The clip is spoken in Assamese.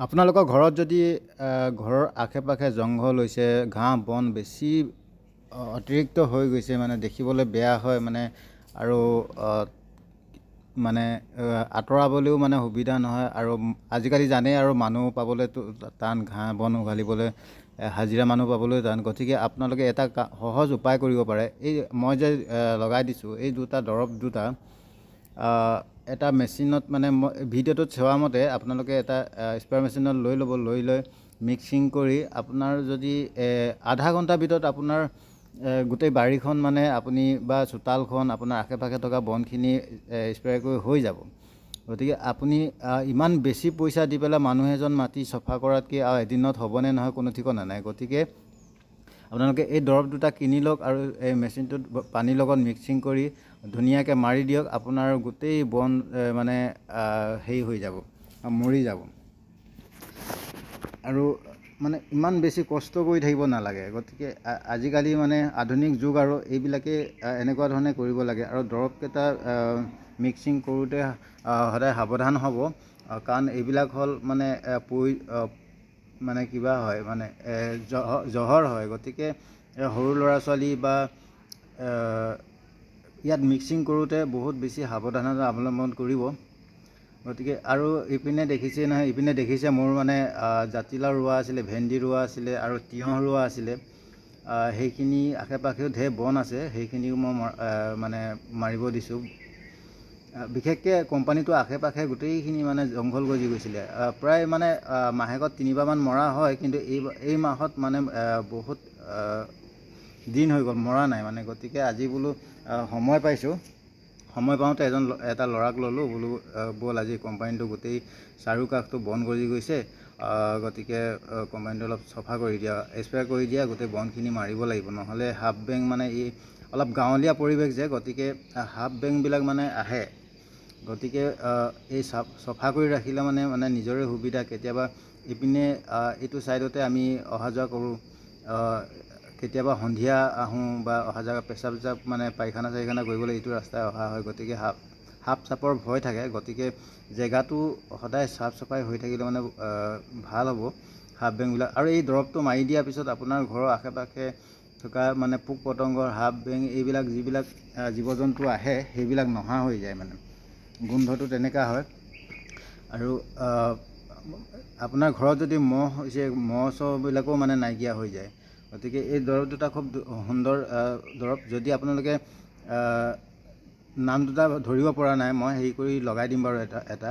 আপোনালোকৰ ঘৰত যদি ঘৰৰ আশে পাশে জংঘল হৈছে, ঘাঁহ বন বেছি অতিৰিক্ত হৈ গৈছে, মানে দেখিবলৈ বেয়া হয়, মানে আৰু মানে আঁতৰাবলৈও মানে সুবিধা নহয়, আৰু আজিকালি জানেই আৰু মানুহ পাবলৈতো টান, ঘাঁহ বন উঘালিবলৈ হাজিৰা মানুহ পাবলৈ টান। গতিকে আপোনালোকে এটা সহজ উপায় কৰিব পাৰে। এই মই যে লগাই দিছোঁ এই দৰৱ দুটা এটা মেচিনত, মানে মই ভিডিঅ'টোত চোৱা মতে আপোনালোকে এটা স্প্ৰে মেচিনত লৈ ল'ব, লৈ মিক্সিং কৰি আপোনাৰ যদি আধা ঘণ্টাৰ ভিতৰত আপোনাৰ গোটেই বাৰীখন, মানে আপুনি বা চোতালখন, আপোনাৰ আশে পাশে থকা বনখিনি স্প্ৰে কৰি হৈ যাব। গতিকে আপুনি ইমান বেছি পইচা দি পেলাই মানুহ এজন মাতি চফা কৰাতকৈ আৰু এদিনত হ'বনে নহয় কোনো ঠিকনা নাই। গতিকে আপোনালোকে এই দৰৱ দুটা কিনি লওক আৰু এই মেচিনটোত পানীৰ লগত মিক্সিং কৰি ধুনীয়াকৈ মাৰি দিয়ক। আপোনাৰ গোটেই বন মানে হেৰি হৈ যাব, মৰি যাব। আৰু মানে ইমান বেছি কষ্ট কৰি থাকিব নালাগে। গতিকে আজিকালি মানে আধুনিক যুগ, আৰু এইবিলাকেই এনেকুৱা ধৰণে কৰিব লাগে। আৰু দৰৱকেইটা মিক্সিং কৰোঁতে সদায় সাৱধান হ'ব, কাৰণ এইবিলাক হ'ল মানে মানে কিবা হয়, মানে জহৰ হয়। গতিকে সৰু ল'ৰা ছোৱালী বা ইয়াত মিক্সিং কৰোঁতে বহুত বেছি সাৱধানতা অৱলম্বন কৰিব। গতিকে আৰু ইপিনে দেখিছে নহয়, ইপিনে দেখিছে মোৰ মানে জাতিলাও ৰোৱা আছিলে, ভেন্দি ৰোৱা আছিলে, আৰু তিয়ঁহ ৰোৱা আছিলে। সেইখিনি আশে পাশেও ঢেৰ বন আছে, সেইখিনিও মই মানে মাৰিব দিছোঁ। বিশেষকৈ কোম্পানীটোৰ আশে পাশে গোটেইখিনি মানে জংঘল গজি গৈছিলে। প্ৰায় মানে মাহেকত 3বাৰমান মৰা হয়, কিন্তু এই মাহত মানে বহুত দিন হৈ গ'ল মৰা নাই মানে। গতিকে আজি বোলো সময় পাইছোঁ, সময় পাওঁতে এটা ল'ৰাক ল'লোঁ, বোলো ব'ল আজি কোম্পানীটো গোটেই চাৰিওকাষটো বন গজি গৈছে, গতিকে কোম্পানীটো অলপ চফা কৰি দিয়া, স্প্ৰে কৰি দিয়া, গোটেই বনখিনি মাৰিব লাগিব, নহ'লে সাপ বেং, মানে এই অলপ গাঁৱলীয়া পৰিৱেশ যে, গতিকে সাপ বেংবিলাক মানে আহে। গতিকে এই চফা কৰি ৰাখিলে মানে নিজৰে সুবিধা। কেতিয়াবা ইপিনে এইটো ছাইডতে আমি অহা যোৱা কৰোঁ, কেতিয়াবা সন্ধিয়া আহোঁ বা অহা যোৱা পেচাব মানে পায়খানা চাইখানা কৰিবলৈ এইটো ৰাস্তাই অহা হয়। গতিকে সাপ চাপৰ ভয় থাকে। গতিকে জেগাটো সদায় চাফ চাফাই হৈ থাকিলে মানে ভাল হ'ব সাপ বেংবিলাক। আৰু এই দৰৱটো মাৰি দিয়াৰ পিছত আপোনাৰ ঘৰৰ আশে পাশে থকা মানে পোক পতংগৰ, সাপ বেং, এইবিলাক যিবিলাক জীৱ জন্তু আহে, সেইবিলাক নহা হৈ যায়। মানে গোন্ধটো তেনেকুৱা হয়। আৰু আপোনাৰ ঘৰত যদি মহ হৈছে, মহ চহবিলাকো মানে নাইকিয়া হৈ যায়। গতিকে এই দৰৱ দুটা খুব সুন্দৰ দৰৱ। যদি আপোনালোকে নাম দুটা ধৰিব পৰা নাই, মই হেৰি কৰি লগাই দিম বাৰু এটা